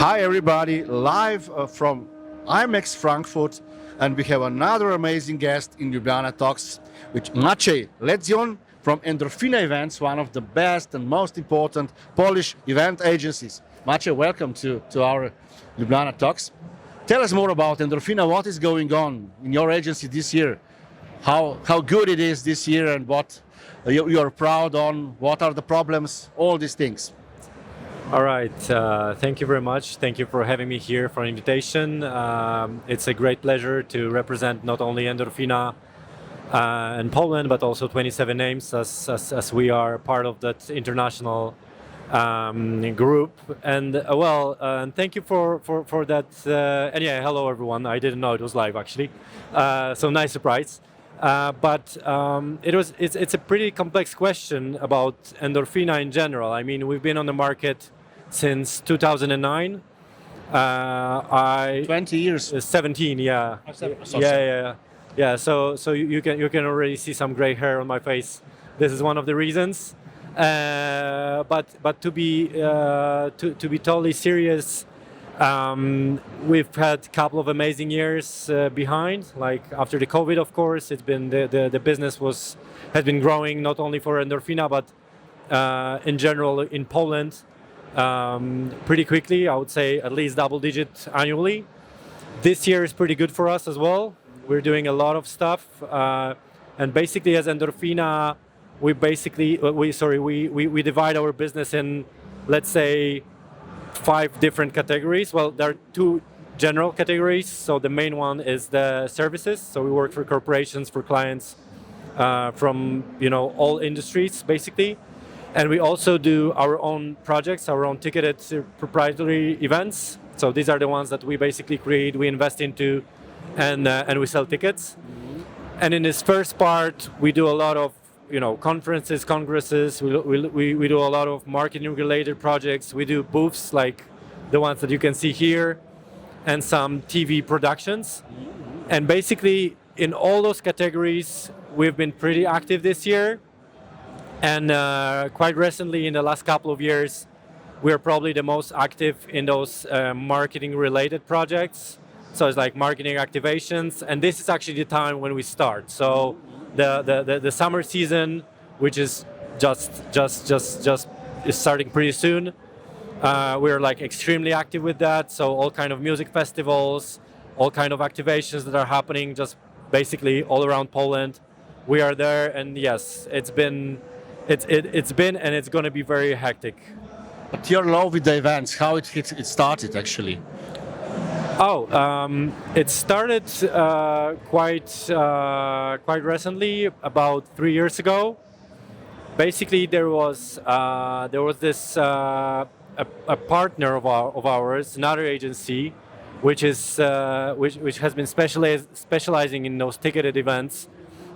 Hi everybody, live from IMEX Frankfurt, and we have another amazing guest in Ljubljana Talks with Maciej Ledzion from Endorfina Events, one of the best and most important Polish event agencies. Maciej, welcome to our Ljubljana Talks. Tell us more about Endorfina. What is going on in your agency this year? How good it is this year, and what you are proud on? What are the problems? All these things. All right. Thank you very much. Thank you for having me here for an invitation. It's a great pleasure to represent not only Endorfina in Poland, but also 27 names, as we are part of that international group. And thank you for that. And yeah, hello everyone. I didn't know it was live actually. So nice surprise. It's a pretty complex question about Endorfina in general. I mean, we've been on the market since 2009. 20 years. 17, yeah. Yeah. So you can already see some gray hair on my face. This is one of the reasons. But to be totally serious, we've had a couple of amazing years behind. Like after the COVID, of course, it's been the business has been growing not only for Endorfina but in general in Poland pretty quickly. I would say at least double digit annually. This year is pretty good for us as well. We're doing a lot of stuff, and basically as Endorfina, we divide our business in, let's say, 5 different categories. Well, there are 2 general categories. So the main one is the services. So we work for corporations, for clients from all industries basically, and we also do our own projects, our own ticketed proprietary events. So these are the ones that we basically create, we invest into, and we sell tickets. And in this first part, we do a lot of conferences, congresses. We do a lot of marketing related projects. We do booths like the ones that you can see here, and some TV productions. And basically in all those categories, we've been pretty active this year. And quite recently, in the last couple of years, we're probably the most active in those marketing related projects. So it's like marketing activations, and this is actually the time when we start. So the summer season, which is just is starting pretty soon. We're like extremely active with that. So all kind of music festivals, all kind of activations that are happening just basically all around Poland. We are there, and yes, it's been and it's going to be very hectic. But your love with the events, how it started actually? It started quite recently, about 3 years ago. Basically, there was this a partner of ours, another agency, which has been specializing in those ticketed events,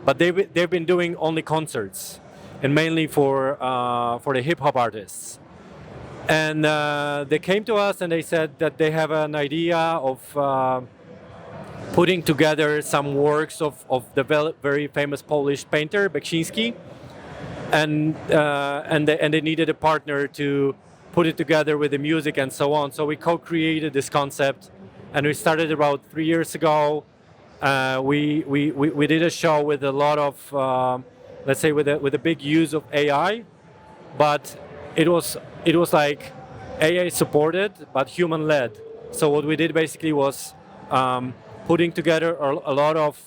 but they've been doing only concerts, and mainly for the hip hop artists. And they came to us and they said that they have an idea of putting together some works of the very famous Polish painter Beksiński, and they needed a partner to put it together with the music and so on. So we co-created this concept, and we started about 3 years ago. We did a show with a lot of let's say with a big use of AI, but it was like AI supported but human led. So what we did basically was putting together a lot of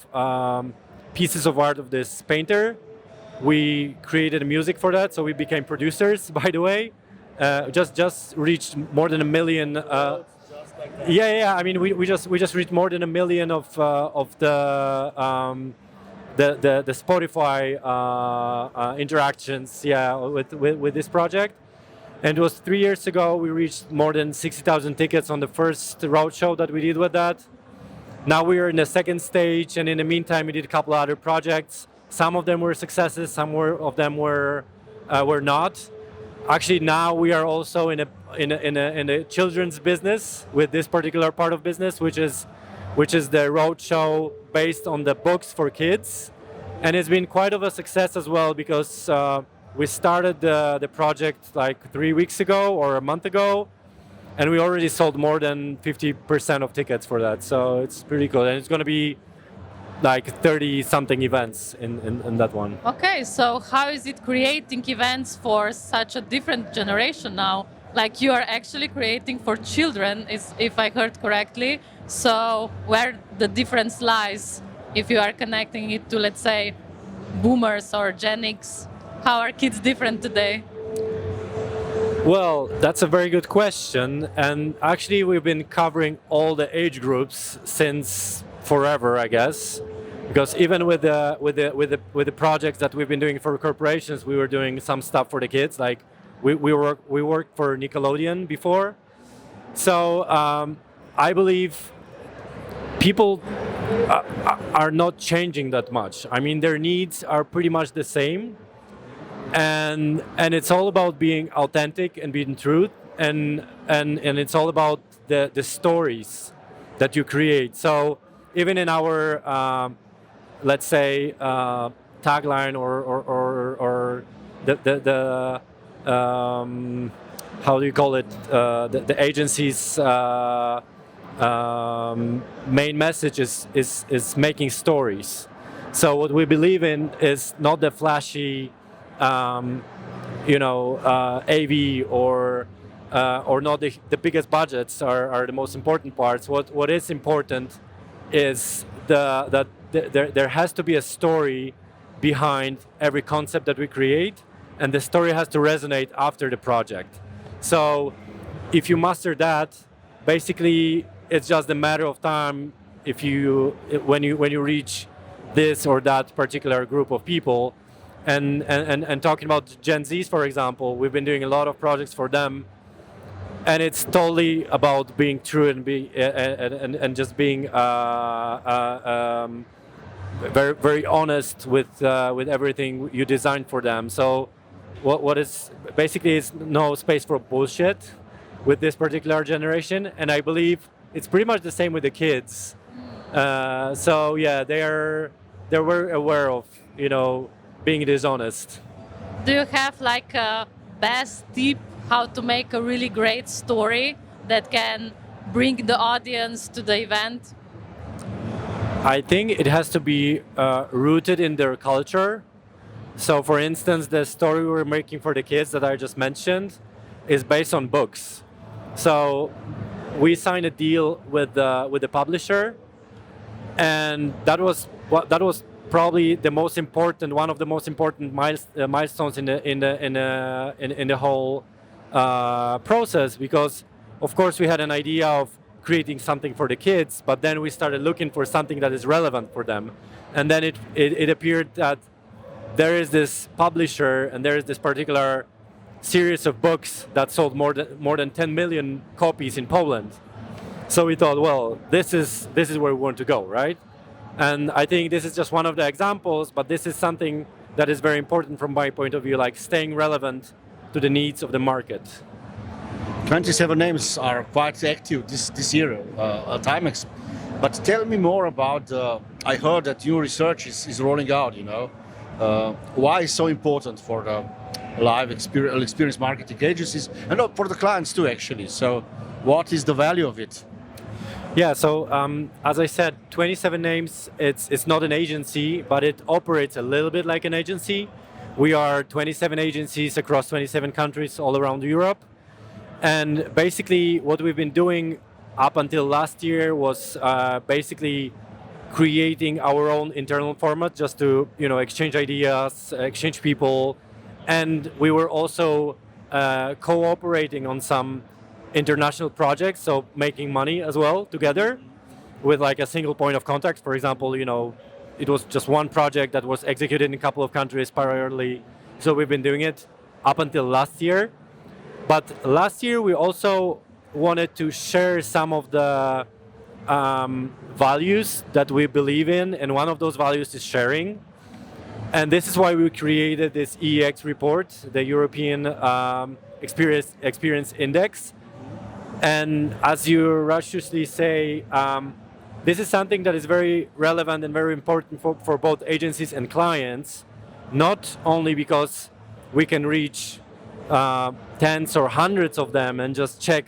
pieces of art of this painter. We created music for that, so we became producers. By the way, just reached more than 1 million. Yeah. I mean, we just reached more than 1 million of the Spotify interactions. Yeah, with this project. And it was 3 years ago. We reached more than 60,000 tickets on the first roadshow that we did with that. Now we are in the second stage, and in the meantime, we did a couple other projects. Some of them were successes, some of them were not. Actually, now we are also in a children's business with this particular part of business, which is the roadshow based on the books for kids, and it's been quite of a success as well because. We started the project like 3 weeks ago or a month ago, and we already sold more than 50% of tickets for that. So it's pretty cool, and it's going to be like 30 something events in that one. Okay, so how is it creating events for such a different generation now? Like you are actually creating for children, is if I heard correctly. So where the difference lies if you are connecting it to, let's say, boomers or Gen X? How are kids different today? Well, that's a very good question, and actually we've been covering all the age groups since forever, I guess. Because even with the projects that we've been doing for corporations, we were doing some stuff for the kids. Like we worked for Nickelodeon before, so I believe people are not changing that much. I mean, their needs are pretty much the same, and it's all about being authentic and being true, and it's all about the stories that you create. So even in our let's say tagline or the how do you call it, the agency's main message is making stories. So what we believe in is not the flashy AV or not the biggest budgets are the most important parts. What is important is that there has to be a story behind every concept that we create, and the story has to resonate after the project. So if you master that, basically it's just a matter of time when you reach this or that particular group of people. And talking about Gen Zs, for example, we've been doing a lot of projects for them, and it's totally about being true and just being very very honest with everything you designed for them. So what is basically is no space for bullshit with this particular generation, and I believe it's pretty much the same with the kids. So yeah, they're very aware of being dishonest. Do you have like a best tip how to make a really great story that can bring the audience to the event? I think it has to be rooted in their culture. So, for instance, the story we're making for the kids that I just mentioned is based on books. So, we signed a deal with the publisher, and that was probably one of the most important milestones in the whole process, because of course we had an idea of creating something for the kids, but then we started looking for something that is relevant for them, and then it appeared that there is this publisher and there is this particular series of books that sold more than 10 million copies in Poland. So we thought, well, this is where we want to go, right? And I think this is just one of the examples, but this is something that is very important from my point of view, like staying relevant to the needs of the market. 27 names are quite active this year at IMEX. But tell me more about, I heard that new research is rolling out, why is so important for the live experience marketing agencies and for the clients too, actually. So what is the value of it? Yeah, so as I said, 27 names, it's not an agency, but it operates a little bit like an agency. We are 27 agencies across 27 countries all around Europe. And basically what we've been doing up until last year was basically creating our own internal format just to exchange ideas, exchange people. And we were also cooperating on some international projects, so making money as well together with like a single point of contact. For example, it was just one project that was executed in a couple of countries parallelly. So we've been doing it up until last year. But last year we also wanted to share some of the values that we believe in, and one of those values is sharing. And this is why we created this EEX report, the European Experience Index. And as you righteously say, this is something that is very relevant and very important for both agencies and clients, not only because we can reach tens or hundreds of them and just check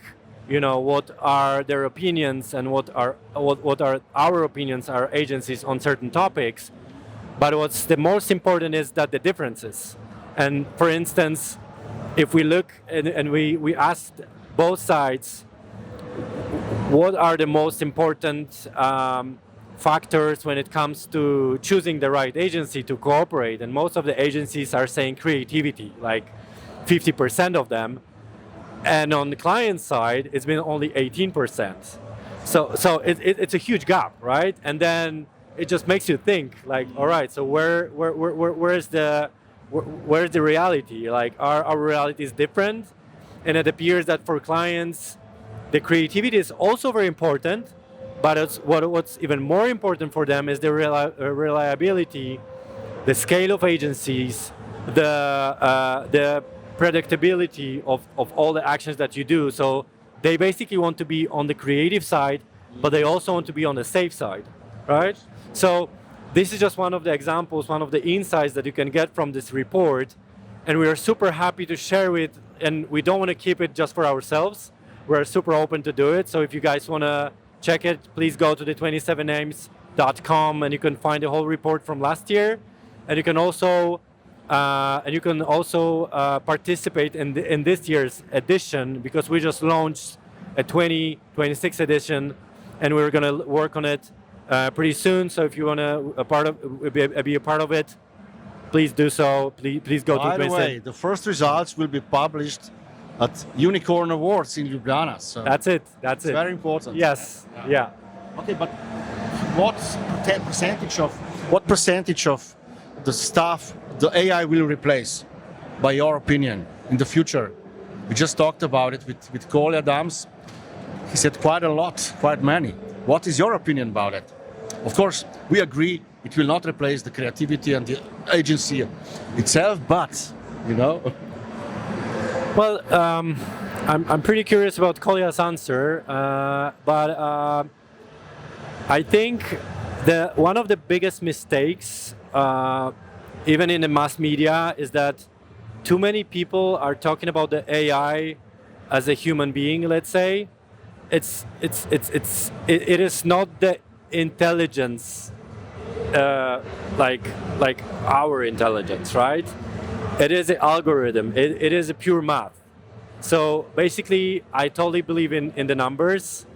what are their opinions and what are our opinions, our agencies on certain topics. But what's the most important is that the differences. And for instance, if we look and we asked both sides, what are the most important factors when it comes to choosing the right agency to cooperate? And most of the agencies are saying creativity, like 50% of them. And on the client side, it's been only 18%. So it's a huge gap, right? And then it just makes you think, like, all right, so where's the reality? Like, are our realities different? And it appears that for clients, the creativity is also very important, but what's even more important for them is the reliability, the scale of agencies, the predictability of all the actions that you do. So they basically want to be on the creative side, but they also want to be on the safe side, right? So this is just one of the examples, one of the insights that you can get from this report. And we are super happy to share it, and we don't want to keep it just for ourselves. We're super open to do it. So if you guys want to check it, please go to the 27names.com and you can find the whole report from last year. And you can also participate in this year's edition, because we just launched a 2026 edition, and we're going to work on it pretty soon. So if you want to be a part of it, please do so. Please go to. By the way, the first results will be published at Unicorn Awards in Ljubljana. So that's it. it's very important. Yes. Yeah. Okay, but what percentage of the staff the AI will replace, by your opinion, in the future? We just talked about it with Cole Adams. He said quite a lot, quite many. What is your opinion about it? Of course, we agree it will not replace the creativity and the agency itself, but, Well, I'm pretty curious about Kolya's answer, but I think one of the biggest mistakes, even in the mass media, is that too many people are talking about the AI as a human being. Let's say, it is not the intelligence like our intelligence, right? It is an algorithm. It is a pure math. So basically, I totally believe in the numbers,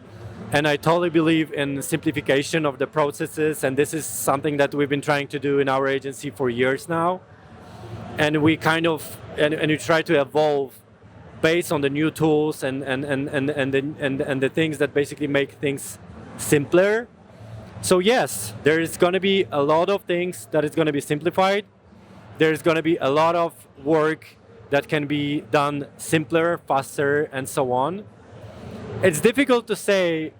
and I totally believe in simplification of the processes. And this is something that we've been trying to do in our agency for years now. And we we try to evolve based on the new tools and the things that basically make things simpler. So yes, there is going to be a lot of things that is going to be simplified. There's going to be a lot of work that can be done simpler, faster, and so on. It's difficult to say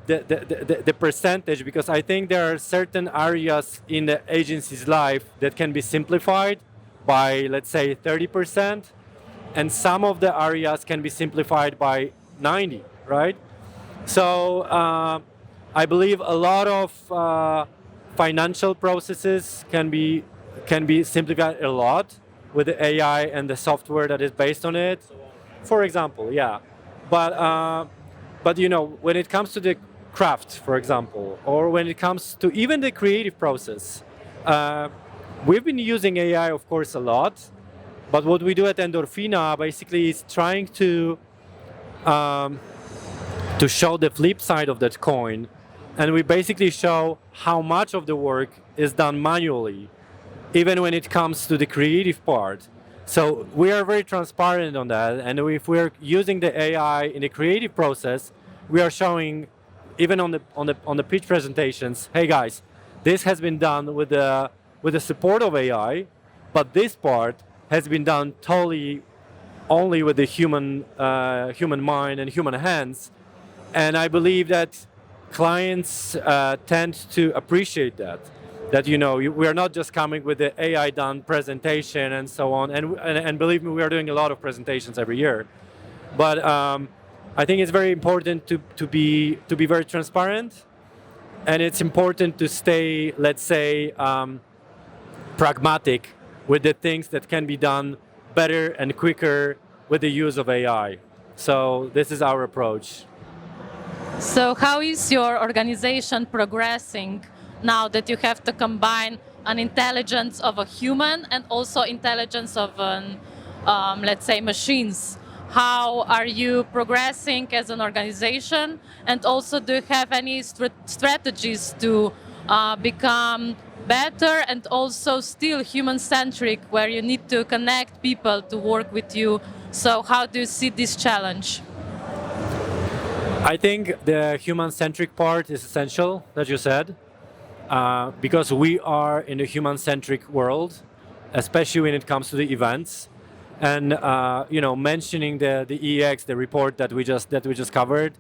the percentage, because I think there are certain areas in the agency's life that can be simplified by, let's say, 30%, and some of the areas can be simplified by 90%, right? So I believe a lot of financial processes can be simplified a lot with the AI and the software that is based on it, for example, yeah. But when it comes to the craft, for example, or when it comes to even the creative process, we've been using AI, of course, a lot. But what we do at Endorfina basically is trying to show the flip side of that coin, and we basically show how much of the work is done manually, even when it comes to the creative part. So we are very transparent on that, and if we're using the AI in the creative process, we are showing, even on the pitch presentations, hey guys, this has been done with the support of AI, but this part has been done totally only with the human mind and human hands. And I believe that clients tend to appreciate that we are not just coming with the AI done presentation and so on. And believe me, we are doing a lot of presentations every year. But I think it's very important to be very transparent, and it's important to stay, let's say, pragmatic with the things that can be done better and quicker with the use of AI. So this is our approach. So how is your organization progressing now that you have to combine an intelligence of a human and also intelligence of an, let's say, machines? How are you progressing as an organization? And also, do you have any strategies to become better and also still human-centric, where you need to connect people to work with you? So how do you see this challenge? I think the human-centric part is essential, that you said, because we are in a human-centric world, especially when it comes to the events. And mentioning the EX, the report that we just covered,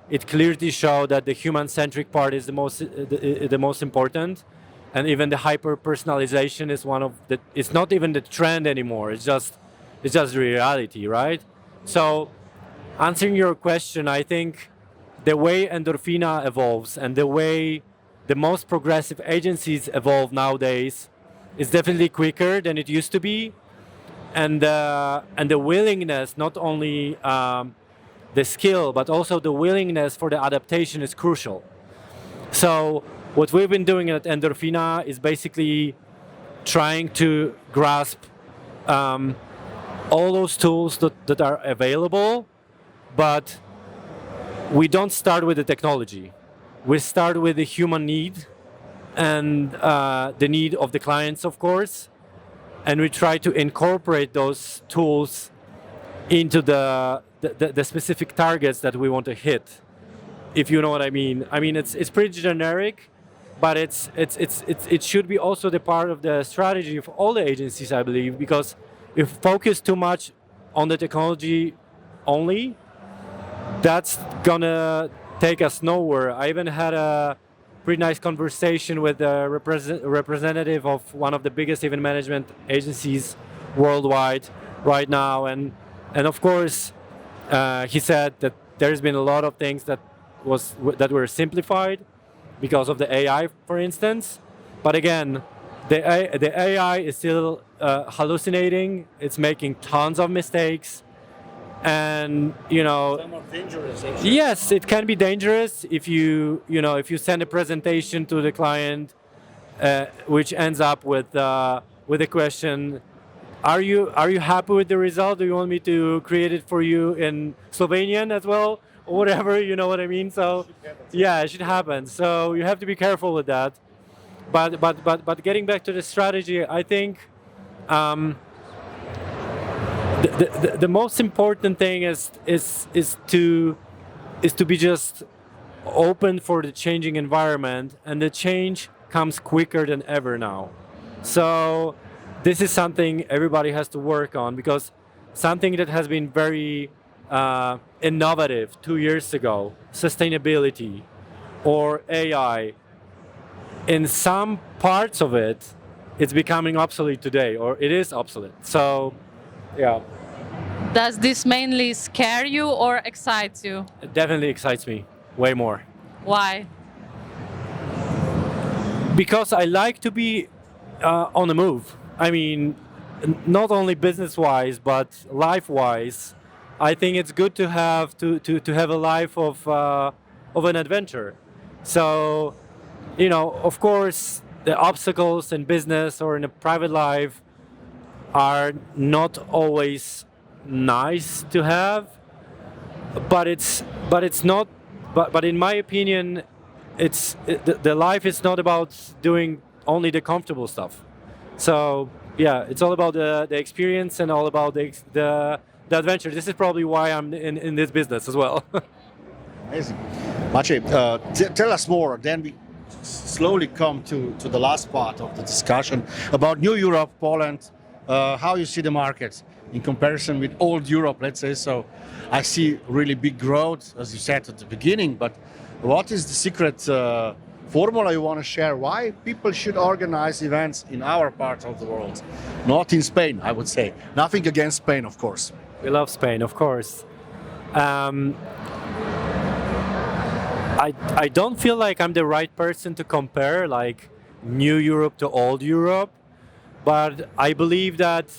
it clearly showed that the human-centric part is the most important, and even the hyper-personalization is one of the. It's not even the trend anymore. It's just reality, right? So, answering your question, I think the way Endorfina evolves and the way the most progressive agencies evolve nowadays is definitely quicker than it used to be, and the willingness, not only the skill, but also the willingness for the adaptation is crucial. So what we've been doing at Endorfina is basically trying to grasp all those tools that are available, but we don't start with the technology. We start with the human need and the need of the clients, of course, and we try to incorporate those tools into the specific targets that we want to hit, if you know what I mean. I mean, it's pretty generic, but it should be also the part of the strategy of all the agencies, I believe, because if we focus too much on the technology only, that's gonna take us nowhere. I even had a pretty nice conversation with a representative of one of the biggest event management agencies worldwide right now, and of course he said that there's been a lot of things that were simplified because of the AI, for instance. But again, the AI is still hallucinating. It's making tons of mistakes, and Somewhat dangerous, actually. yes, it can be dangerous if if you send a presentation to the client, which ends up with a question. Are you happy with the result? Do you want me to create it for you in Slovenian as well, or whatever? You know what I mean? So, yeah, it should happen. So you have to be careful with that. But getting back to the strategy, I think the most important thing is to be just open for the changing environment, and the change comes quicker than ever now. So this is something everybody has to work on, because something that has been very innovative 2 years ago, sustainability or AI, in some parts of it, it's becoming obsolete today, or it is obsolete. So, yeah, Does this mainly scare you or excite you? it definitely excites me way more. Why? Because I like to be on the move. I mean, not only business-wise, but life-wise. I think it's good to have a life of an adventure. So, of course, the obstacles in business or in a private life are not always nice to have, but it's not. But in my opinion, the life is not about doing only the comfortable stuff. So yeah, it's all about the experience and all about the adventure. This is probably why I'm in this business as well. Amazing. Maciej, tell us more. Then we slowly come to the last part of the discussion about New Europe, Poland, how you see the market in comparison with old Europe, let's say. So I see really big growth, as you said at the beginning, but what is the secret formula you want to share? Why people should organize events in our part of the world, not in Spain, I would say. Nothing against Spain, of course. We love Spain, of course. I don't feel like I'm the right person to compare like New Europe to old Europe, but I believe that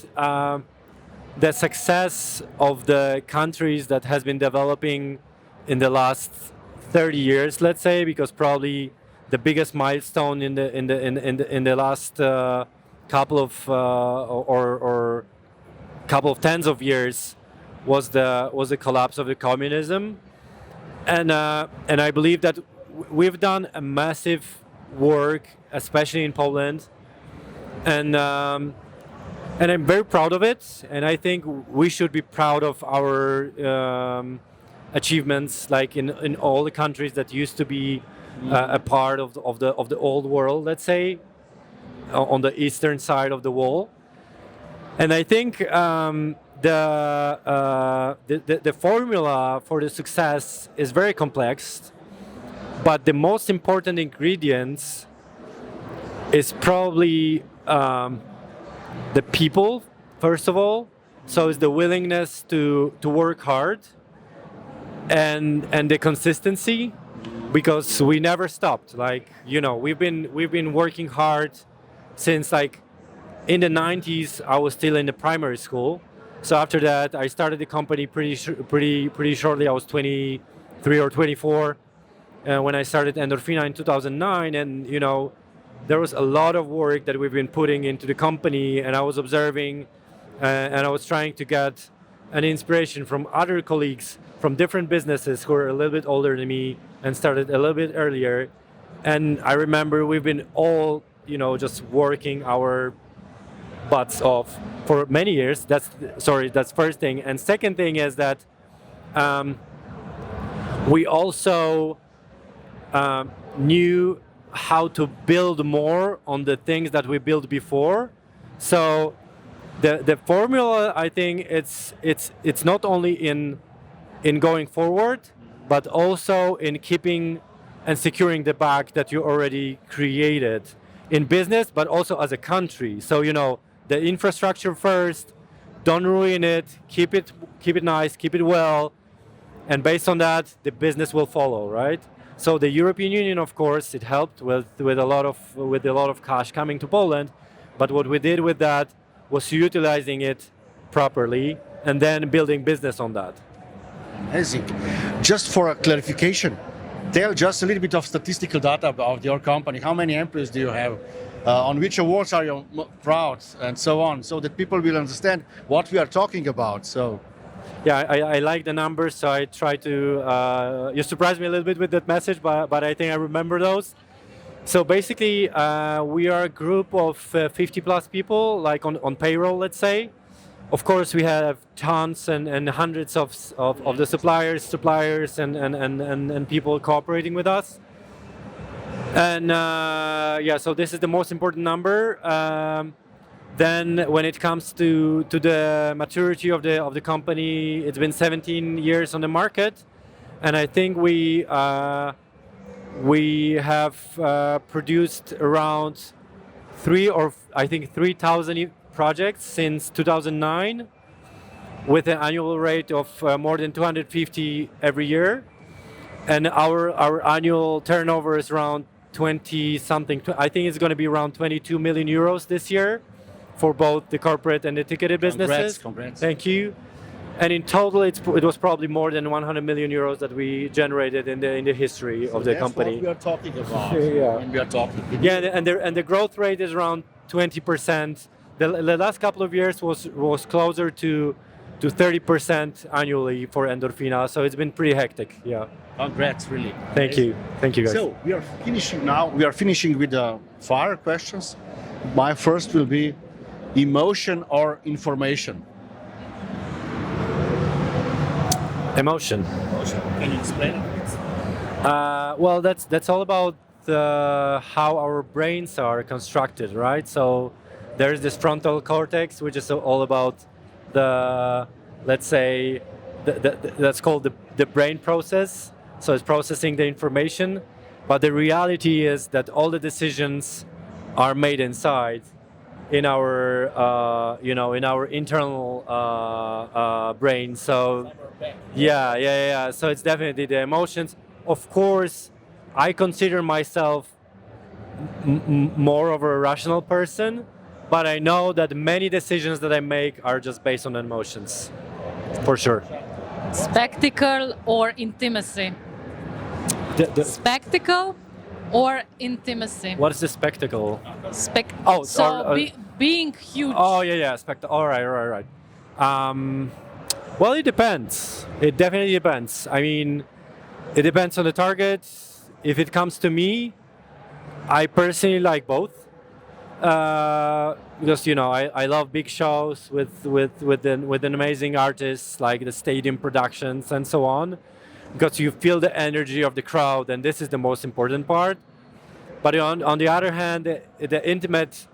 the success of the countries that has been developing in the last 30 years, let's say, because probably the biggest milestone in the last couple of or couple of tens of years was the collapse of the communism, and I believe that we've done a massive work, especially in Poland, and I'm very proud of it, and I think we should be proud of our achievements, like in all the countries that used to be a part of the old world, let's say, on the eastern side of the wall. And I think the formula for the success is very complex, but the most important ingredients is probably the people, first of all. So it's the willingness to work hard and the consistency, because we never stopped. Like, you know, we've been working hard since, like, in the 90s. I was still in the primary school. So after that, I started the company pretty shortly. I was 23 or 24 when I started Endorfina in 2009, and you know, there was a lot of work that we've been putting into the company, and I was observing and I was trying to get an inspiration from other colleagues from different businesses who are a little bit older than me and started a little bit earlier. And I remember we've been all, you know, just working our butts off for many years. That's first thing. And second thing is that we also knew how to build more on the things that we built before. So the formula, I think it's not only in going forward, but also in keeping and securing the bag that you already created in business, but also as a country. So, you know, the infrastructure first, don't ruin it, keep it nice, keep it well, and based on that, the business will follow, right? So the European Union, of course, it helped with a lot of cash coming to Poland, but what we did with that was utilizing it properly and then building business on that. Amazing. Just for a clarification, tell just a little bit of statistical data about your company. How many employees do you have? On which awards are you proud, and so on, so that people will understand what we are talking about. So, yeah, I like the numbers, so I try to. You surprised me a little bit with that message, but I think I remember those. So basically, we are a group of 50 plus people, like on payroll, let's say. Of course, we have tons and hundreds of the suppliers and people cooperating with us. And yeah, so this is the most important number. Then, when it comes to the maturity of the company, it's been 17 years on the market, and I think we have produced around 3,000 projects since 2009, with an annual rate of more than 250 every year, and our annual turnover is around 20 something. I think it's going to be around 22 million euros this year for both the corporate and the ticketed businesses. Congrats. Thank you. And in total, it was probably more than 100 million euros that we generated in the history of the company. That's what we are talking about. Yeah. When we are talking. Yeah, and the growth rate is around 20%. The last couple of years was closer to 30% annually for Endorfina, so it's been pretty hectic. Yeah. Congrats, really. Thank you, guys. So we are finishing now. We are finishing with the fire questions. My first will be emotion or information. Emotion. Can you explain it? Well, that's all about how our brains are constructed, right? So there's this frontal cortex, which is all about let's say, that's called the brain process. So it's processing the information, but the reality is that all the decisions are made inside, in our in our internal brain. So yeah. So it's definitely the emotions. Of course, I consider myself more of a rational person, but I know that many decisions that I make are just based on emotions, for sure. Spectacle or intimacy? Spectacle or intimacy? What is the spectacle? Oh, so or- being huge. Oh yeah, spectacle. All right. Well, it depends. It definitely depends. I mean, it depends on the target. If it comes to me, I personally like both. Because I love big shows with an amazing artists, like the stadium productions and so on, because you feel the energy of the crowd, and this is the most important part. But on the other hand, the intimate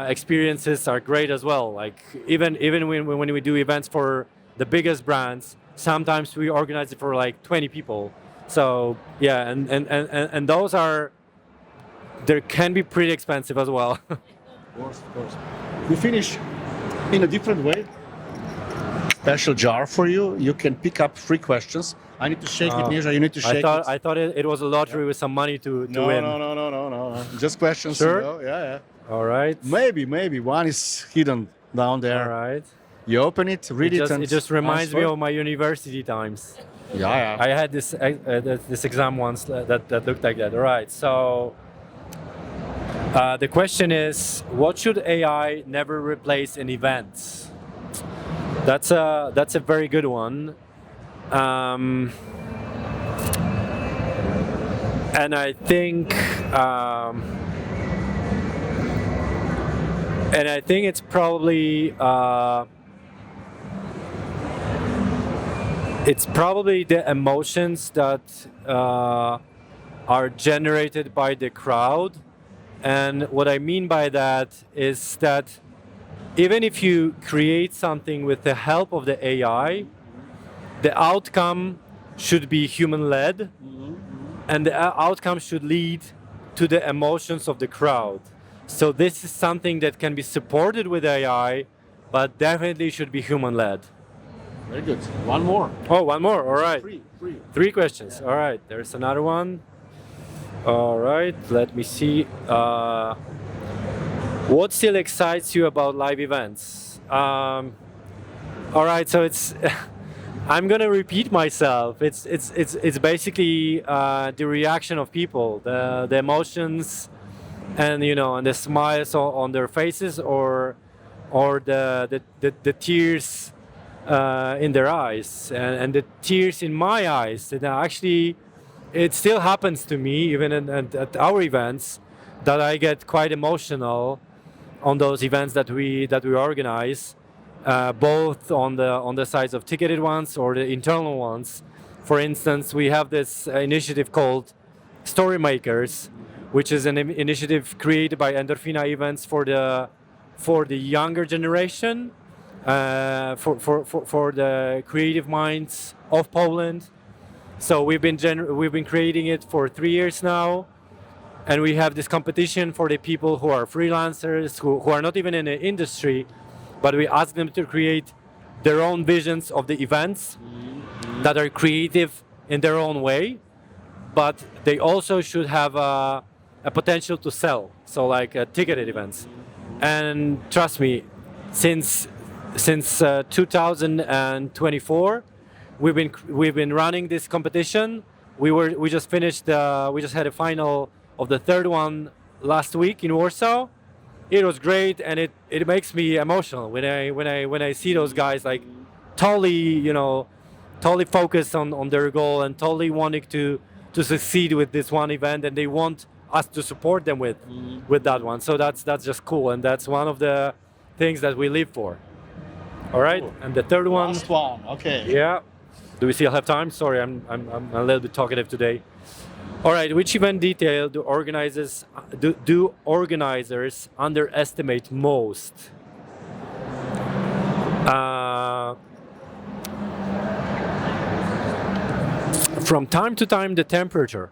experiences are great as well. Like even when we do events for the biggest brands, sometimes we organize it for like 20 people. So yeah, and those are, they can be pretty expensive as well. Of course. We finish in a different way. Special jar for you. You can pick up 3 questions. I need to shake it, Neža. You need to shake it. I thought it was a lottery with some money to win. No. Just questions. Sure? Yeah. All right. Maybe. One is hidden down there. All right. You open it, read it, and It just reminds me answer. of my university times. Yeah. I had this exam once that looked like that. All right. So the question is, what should AI never replace in events? That's a very good one. And I think it's probably the emotions that are generated by the crowd. And what I mean by that is that even if you create something with the help of the AI, the outcome should be human-led, and the outcome should lead to the emotions of the crowd. So this is something that can be supported with AI, but definitely should be human-led. Very good. One more. Oh, one more. All right. 3. 3 questions. All right. There's another one. All right. Let me see. What still excites you about live events? All right. So it's. I'm gonna repeat myself. It's basically the reaction of people, the emotions, and and the smiles on their faces, or the tears in their eyes, and the tears in my eyes. And actually, it still happens to me even at our events, that I get quite emotional on those events that we organize. Both on the sides of ticketed ones or the internal ones. For instance, we have this initiative called Story Makers, which is an initiative created by Endorfina Events for the younger generation, for the creative minds of Poland. So we've been creating it for 3 years now, and we have this competition for the people who are freelancers, who are not even in the industry, but we ask them to create their own visions of the events that are creative in their own way, but they also should have a potential to sell. So like ticketed events. And trust me, since 2024, we've been running this competition. We just finished. We just had a final of the 3rd one last week in Warsaw. It was great, and it makes me emotional when I see those guys like totally focused on their goal and totally wanting to succeed with this one event, and they want us to support them with that one. So that's just cool, and that's one of the things that we live for. All right, cool. And the 3rd one. Last one. Okay. Yeah. Do we still have time? Sorry, I'm a little bit talkative today. All right, which event detail do organizers underestimate most? From time to time, the temperature.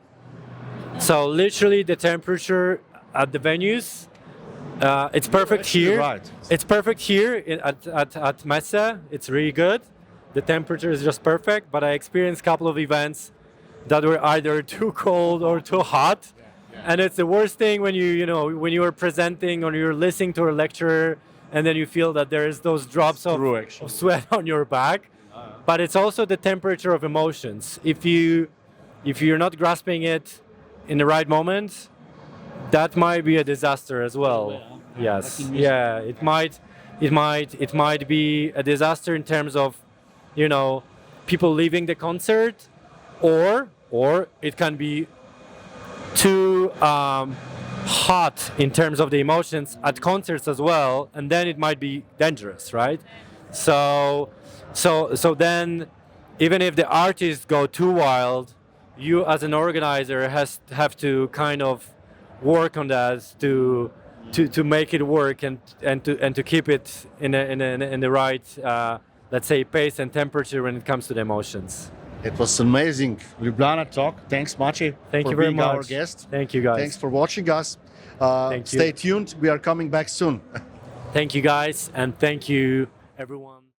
So literally the temperature at the venues, it's perfect here. Right. It's perfect here at Messe. It's really good. The temperature is just perfect, but I experienced a couple of events that were either too cold or too hot. And it's the worst thing when when you are presenting or you're listening to a lecture, and then you feel that there's those drops of sweat on your back. But it's also the temperature of emotions. If you're not grasping it in the right moment, that might be a disaster as well. Yes. Yeah. It might be a disaster in terms of, people leaving the concert, or it can be too hot in terms of the emotions at concerts as well, and then it might be dangerous, right? So then, even if the artists go too wild, you as an organizer have to kind of work on that to make it work and to keep it in the right let's say pace and temperature when it comes to the emotions. It was amazing. Ljubljana talk. Thanks, Maciej. Thank for you very being much. Our guest. Thank you, guys. Thanks for watching us. Thank you. Stay tuned. We are coming back soon. Thank you, guys, and thank you, everyone.